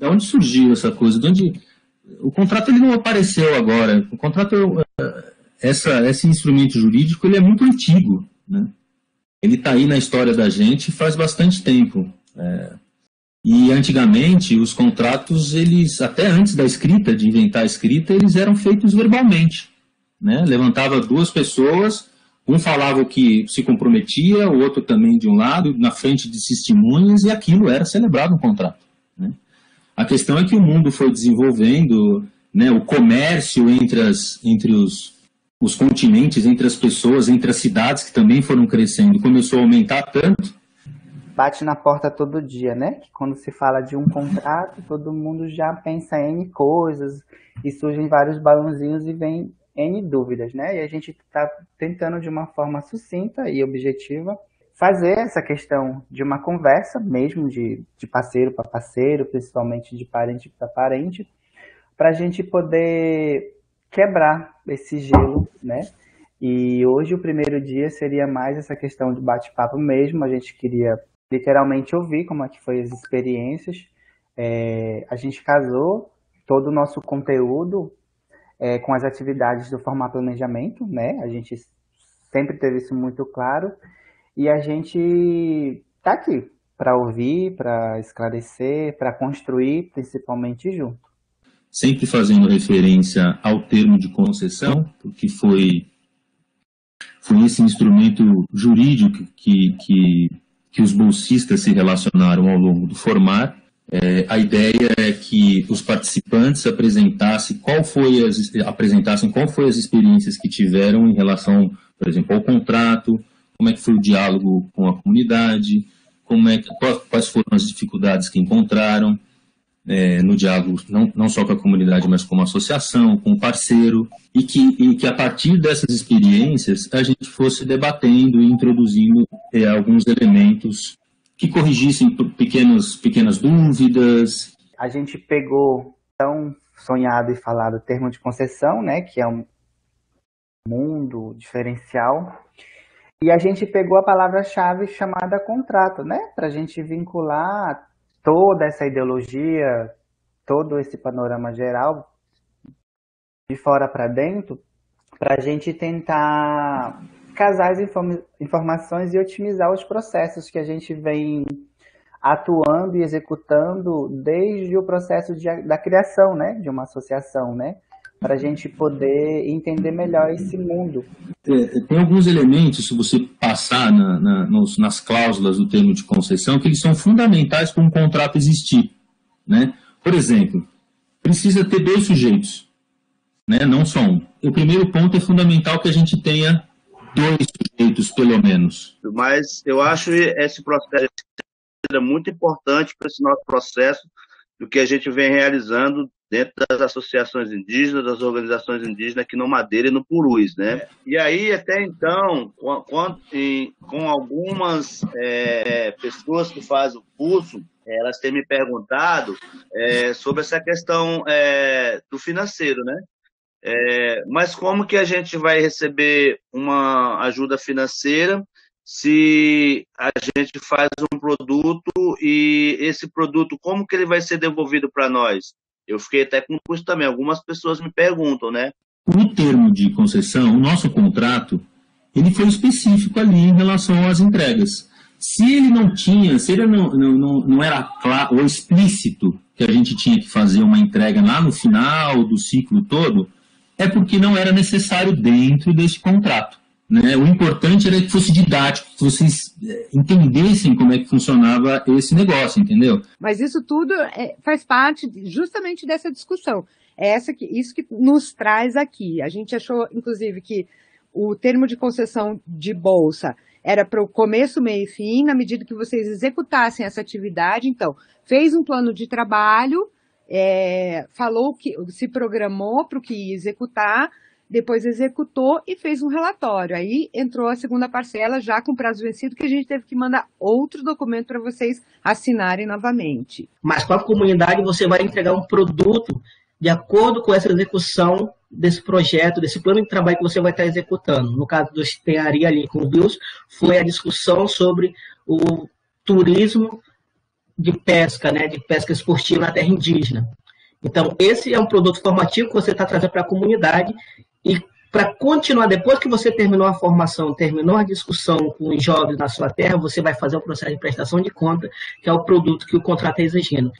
de onde surgiu essa coisa? De onde... O contrato ele não apareceu agora. O contrato, esse instrumento jurídico, ele é muito antigo, né? Ele está aí na história da gente faz bastante tempo. E antigamente, os contratos, eles, até antes da escrita, de inventar a escrita, eles eram feitos verbalmente, né? Levantava duas pessoas, um falava o que se comprometia, o outro também de um lado, na frente de testemunhas, e aquilo era celebrado no contrato, né? A questão é que o mundo foi desenvolvendo, né, o comércio entre os continentes, entre as pessoas, entre as cidades que também foram crescendo, começou a aumentar tanto. Bate na porta todo dia, né? Que quando se fala de um contrato, todo mundo já pensa em N coisas, e surgem vários balãozinhos e vem N dúvidas, né? E a gente está tentando, de uma forma sucinta e objetiva, fazer essa questão de uma conversa, mesmo de parceiro para parceiro, principalmente de parente para parente, para a gente poder quebrar esse gelo, né? E hoje o primeiro dia seria mais essa questão de bate-papo mesmo. A gente queria literalmente ouvir como é que foi as experiências. A gente casou todo o nosso conteúdo com as atividades do Formar Planejamento, né? A gente sempre teve isso muito claro. E a gente está aqui para ouvir, para esclarecer, para construir, principalmente junto. Sempre fazendo referência ao termo de concessão, porque foi esse instrumento jurídico que os bolsistas se relacionaram ao longo do Formar. A ideia é que os participantes apresentassem qual foi as experiências que tiveram em relação, por exemplo, ao contrato, como é que foi o diálogo com a comunidade, quais foram as dificuldades que encontraram no diálogo, não só com a comunidade, mas com a associação, com o parceiro, e que a partir dessas experiências a gente fosse debatendo e introduzindo alguns elementos que corrigissem pequenas dúvidas. A gente pegou tão sonhado e falado termo de concessão, né, que é um mundo diferencial, e a gente pegou a palavra-chave chamada contrato, né, para a gente vincular toda essa ideologia, todo esse panorama geral, de fora para dentro, para a gente tentar casar as informações e otimizar os processos que a gente vem atuando e executando desde o processo da criação, né, de uma associação, né, para a gente poder entender melhor esse mundo. Tem alguns elementos, se você passar nas cláusulas do termo de concessão, que eles são fundamentais para um contrato existir, né? Por exemplo, precisa ter dois sujeitos, né? Não só um. O primeiro ponto é fundamental que a gente tenha dois sujeitos, pelo menos. Mas eu acho esse processo muito importante para esse nosso processo do que a gente vem realizando dentro das associações indígenas, das organizações indígenas aqui no Madeira e no Purus, né? E aí, até então, com algumas pessoas que fazem o curso, elas têm me perguntado sobre essa questão do financeiro, né? Mas como que a gente vai receber uma ajuda financeira se a gente faz um produto e esse produto, como que ele vai ser devolvido para nós? Eu fiquei até com isso também. Algumas pessoas me perguntam, né? O termo de concessão, o nosso contrato, ele foi específico ali em relação às entregas. Se ele não era claro ou explícito que a gente tinha que fazer uma entrega lá no final do ciclo todo, é porque não era necessário dentro desse contrato, né? O importante era que fosse didático, que vocês entendessem como é que funcionava esse negócio, entendeu? Mas isso tudo faz parte justamente dessa discussão. Isso que nos traz aqui. A gente achou, inclusive, que o termo de concessão de bolsa era para o começo, meio e fim, na medida que vocês executassem essa atividade. Então, fez um plano de trabalho, falou que se programou para o que ia executar, depois executou e fez um relatório. Aí entrou a segunda parcela já com prazo vencido, que a gente teve que mandar outro documento para vocês assinarem novamente. Mas para a comunidade você vai entregar um produto de acordo com essa execução desse projeto, desse plano de trabalho que você vai estar executando. No caso do Engenharia ali com o Deus, foi a discussão sobre o turismo de pesca, né, de pesca esportiva na terra indígena. Então, esse é um produto formativo que você está trazendo para a comunidade e para continuar, depois que você terminou a formação, terminou a discussão com os jovens na sua terra, você vai fazer o processo de prestação de conta, que é o produto que o contrato está exigindo.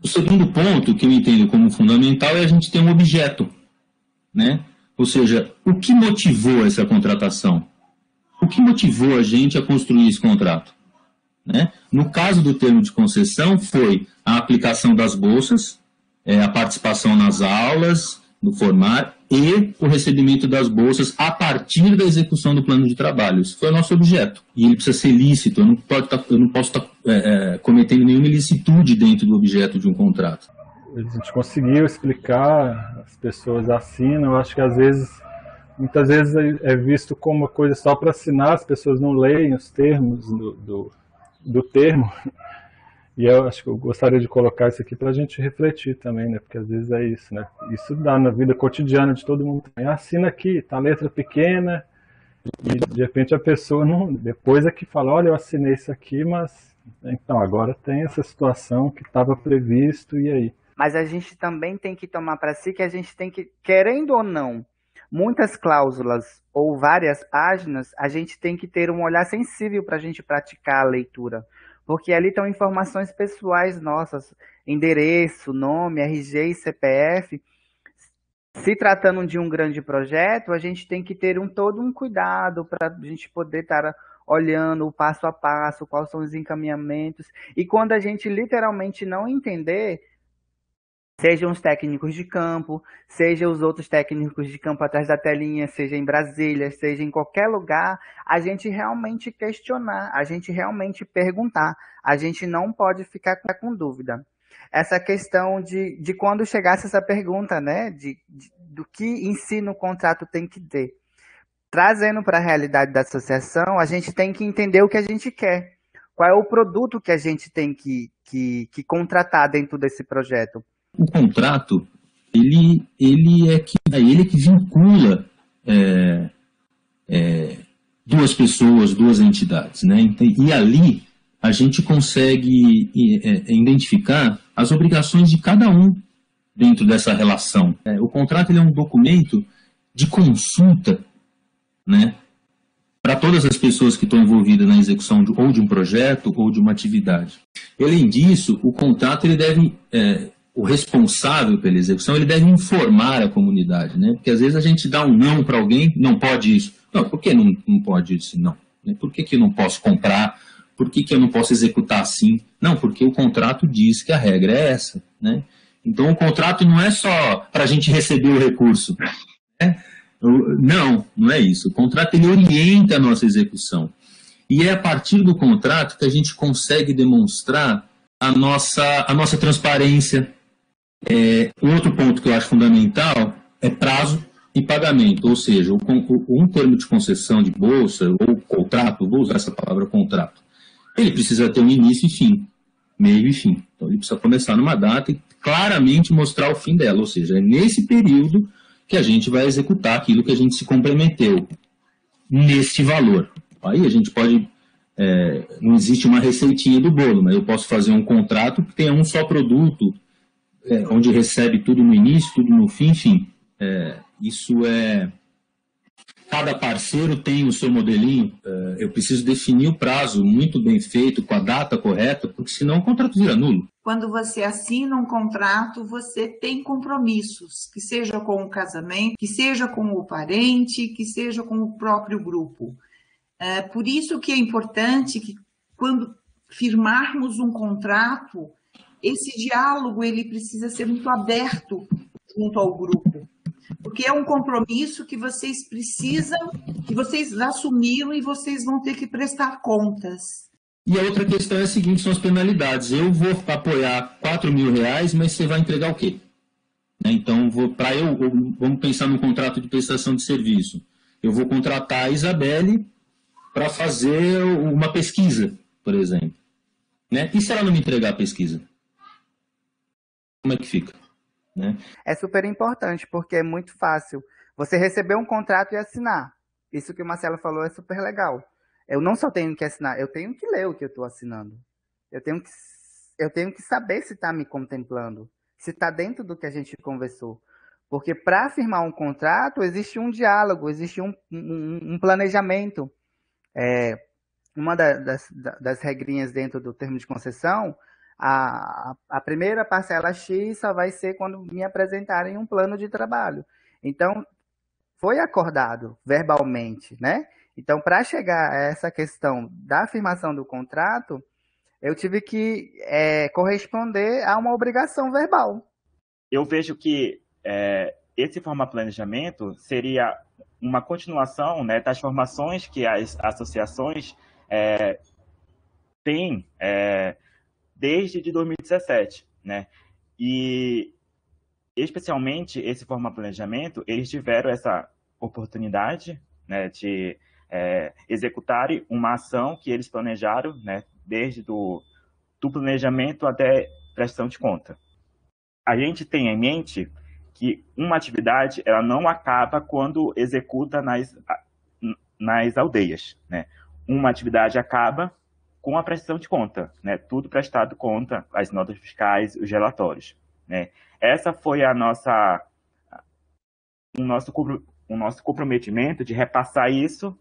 O segundo ponto que eu entendo como fundamental é a gente ter um objeto, né? Ou seja, o que motivou essa contratação? O que motivou a gente a construir esse contrato? Né? No caso do termo de concessão, foi a aplicação das bolsas, a participação nas aulas, no formar, e o recebimento das bolsas a partir da execução do plano de trabalho. Isso foi o nosso objeto. E ele precisa ser lícito, eu não posso estar cometendo nenhuma ilicitude dentro do objeto de um contrato. A gente conseguiu explicar, as pessoas assinam, eu acho que muitas vezes é visto como uma coisa só para assinar, as pessoas não leem os termos do termo, e eu acho que eu gostaria de colocar isso aqui para a gente refletir também, né? Porque às vezes é isso, né? Isso dá na vida cotidiana de todo mundo. Assina aqui, tá letra pequena, e de repente a pessoa não, depois é que fala, olha, eu assinei isso aqui, mas então agora tem essa situação que estava previsto, e aí? Mas a gente também tem que tomar para si que a gente tem que, querendo ou não, muitas cláusulas ou várias páginas, a gente tem que ter um olhar sensível para a gente praticar a leitura. Porque ali estão informações pessoais nossas, endereço, nome, RG e CPF. Se tratando de um grande projeto, a gente tem que ter todo um cuidado para a gente poder estar olhando o passo a passo, quais são os encaminhamentos. E quando a gente literalmente não entender, sejam os técnicos de campo, sejam os outros técnicos de campo atrás da telinha, seja em Brasília, seja em qualquer lugar, a gente realmente questionar, a gente realmente perguntar. A gente não pode ficar com dúvida. Essa questão de quando chegasse essa pergunta, né, do que ensino o contrato tem que ter. Trazendo para a realidade da associação, a gente tem que entender o que a gente quer. Qual é o produto que a gente tem que contratar dentro desse projeto. O contrato, ele é que vincula duas pessoas, duas entidades, né? E ali a gente consegue identificar as obrigações de cada um dentro dessa relação. O contrato ele é um documento de consulta, né, para todas as pessoas que estão envolvidas na execução ou de um projeto ou de uma atividade. Além disso, o contrato ele deve... o responsável pela execução, ele deve informar a comunidade, né? Porque às vezes a gente dá um não para alguém, não pode isso. Não, por que não pode isso? Não. Por que eu não posso comprar? Por que eu não posso executar assim? Não, porque o contrato diz que a regra é essa, né? Então o contrato não é só para a gente receber o recurso, né? Não é isso. O contrato ele orienta a nossa execução. E é a partir do contrato que a gente consegue demonstrar a nossa transparência. Outro ponto que eu acho fundamental é prazo e pagamento, ou seja, um termo de concessão de bolsa ou contrato, vou usar essa palavra contrato, ele precisa ter um início e fim, meio e fim. Então ele precisa começar numa data e claramente mostrar o fim dela, ou seja, é nesse período que a gente vai executar aquilo que a gente se comprometeu, nesse valor. Aí a gente pode... não existe uma receitinha do bolo, mas eu posso fazer um contrato que tenha um só produto, onde recebe tudo no início, tudo no fim, enfim. Isso é... Cada parceiro tem o seu modelinho. Eu preciso definir o prazo muito bem feito, com a data correta, porque senão o contrato vira nulo. Quando você assina um contrato, você tem compromissos, que seja com o casamento, que seja com o parente, que seja com o próprio grupo. Por isso que é importante que, quando firmarmos um contrato, esse diálogo ele precisa ser muito aberto junto ao grupo, porque é um compromisso que vocês precisam, que vocês assumiram e vocês vão ter que prestar contas. E a outra questão é a seguinte, são as penalidades. Eu vou apoiar R$4.000, mas você vai entregar o quê? Então, vamos pensar num contrato de prestação de serviço. Eu vou contratar a Isabelle para fazer uma pesquisa, por exemplo. Né? E se ela não me entregar a pesquisa? Como é que fica? Né? É super importante, porque é muito fácil você receber um contrato e assinar. Isso que o Marcelo falou é super legal. Eu não só tenho que assinar, eu tenho que ler o que eu estou assinando. Eu tenho que eu tenho que saber se está me contemplando, se está dentro do que a gente conversou. Porque para firmar um contrato, existe um diálogo, existe um planejamento. Uma das regrinhas dentro do termo de concessão, a primeira parcela X só vai ser quando me apresentarem um plano de trabalho. Então, foi acordado verbalmente, né? Então, para chegar a essa questão da afirmação do contrato, eu tive que corresponder a uma obrigação verbal. Eu vejo que esse formaplanejamento seria uma continuação, né, das formações que as associações têm desde de 2017, né? E, especialmente, esse formaplanejamento, eles tiveram essa oportunidade, né, de executarem uma ação que eles planejaram, né, desde do planejamento até prestação de conta. A gente tem em mente que uma atividade ela não acaba quando executa nas aldeias, né? Uma atividade acaba com a prestação de conta, né? Tudo prestado conta, as notas fiscais, os relatórios, né? Essa foi o nosso comprometimento de repassar isso,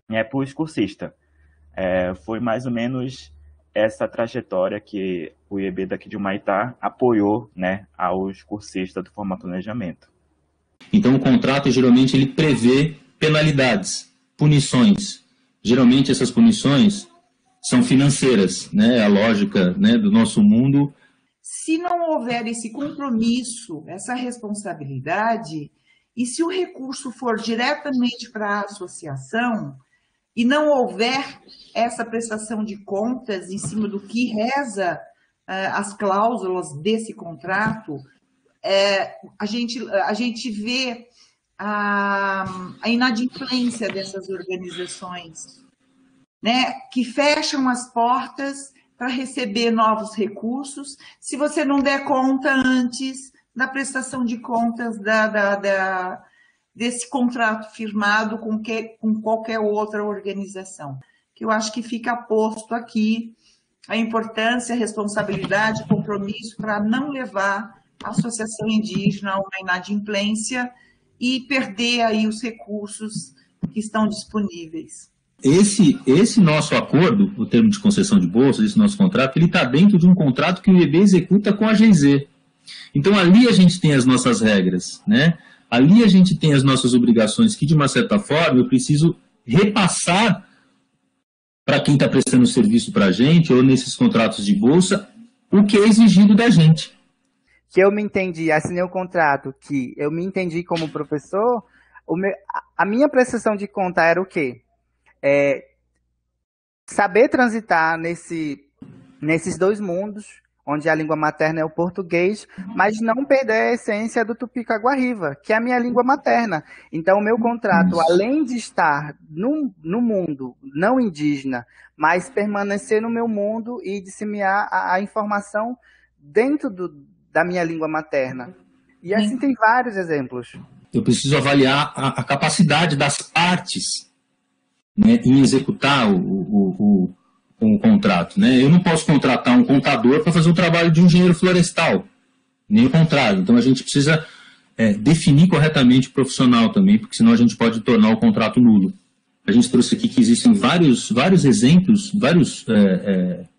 né, para os cursistas. Foi mais ou menos essa trajetória que o IEB daqui de Humaitá apoiou, né, aos cursistas do formaplanejamento. Então, o contrato, geralmente, ele prevê penalidades, punições. Geralmente, essas punições são financeiras, né? A lógica, né, do nosso mundo. Se não houver esse compromisso, essa responsabilidade, e se o recurso for diretamente para a associação, e não houver essa prestação de contas em cima do que reza as cláusulas desse contrato, a gente vê a inadimplência dessas organizações, né, que fecham as portas para receber novos recursos, se você não der conta antes da prestação de contas desse contrato firmado com qualquer outra organização. Que eu acho que fica posto aqui a importância, a responsabilidade, o compromisso para não levar a associação indígena a uma inadimplência e perder aí os recursos que estão disponíveis. Esse nosso acordo, o termo de concessão de bolsas, esse nosso contrato, ele está dentro de um contrato que o IEB executa com a GIZ. Então, ali a gente tem as nossas regras, né? Ali a gente tem as nossas obrigações que, de uma certa forma, eu preciso repassar para quem está prestando serviço para a gente, ou nesses contratos de bolsa, o que é exigido da gente. Que eu me entendi, assinei o contrato, que eu me entendi como professor, a minha prestação de conta era o quê? Saber transitar nesses dois mundos, onde a língua materna é o português, mas não perder a essência do tupi-caguarriva, que é a minha língua materna. Então, o meu contrato, além de estar no mundo não indígena, mas permanecer no meu mundo e disseminar a informação dentro da minha língua materna. E assim tem vários exemplos. Eu preciso avaliar a capacidade das partes, né, em executar o contrato, né? Eu não posso contratar um contador para fazer o trabalho de um engenheiro florestal, nem o contrário. Então, a gente precisa definir corretamente o profissional também, porque senão a gente pode tornar o contrato nulo. A gente trouxe aqui que existem vários exemplos, vários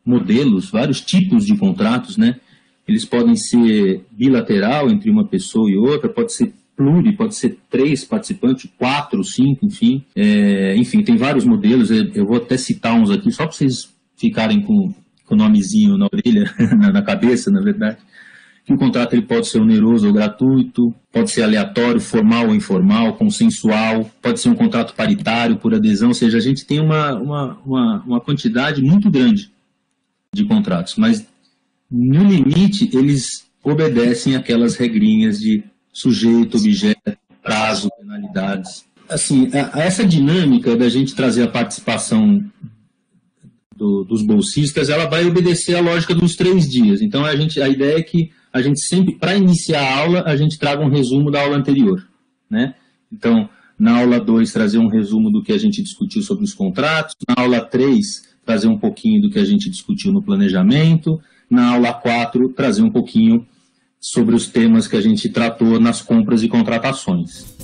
modelos, vários tipos de contratos, né? Eles podem ser bilateral entre uma pessoa e outra, pode ser pode ser 3 participantes, 4, 5, enfim. Enfim, tem vários modelos, eu vou até citar uns aqui, só para vocês ficarem com o nomezinho na orelha, na cabeça, na verdade. Que o contrato ele pode ser oneroso ou gratuito, pode ser aleatório, formal ou informal, consensual, pode ser um contrato paritário por adesão, ou seja, a gente tem uma quantidade muito grande de contratos, mas no limite eles obedecem aquelas regrinhas de sujeito, objeto, prazo, penalidades. Assim, essa dinâmica da gente trazer a participação dos bolsistas, ela vai obedecer à lógica dos 3 dias. Então, a ideia é que a gente sempre, para iniciar a aula, a gente traga um resumo da aula anterior, né? Então, na aula 2, trazer um resumo do que a gente discutiu sobre os contratos. Na aula 3, trazer um pouquinho do que a gente discutiu no planejamento. na aula 4, trazer um pouquinho sobre os temas que a gente tratou nas compras e contratações.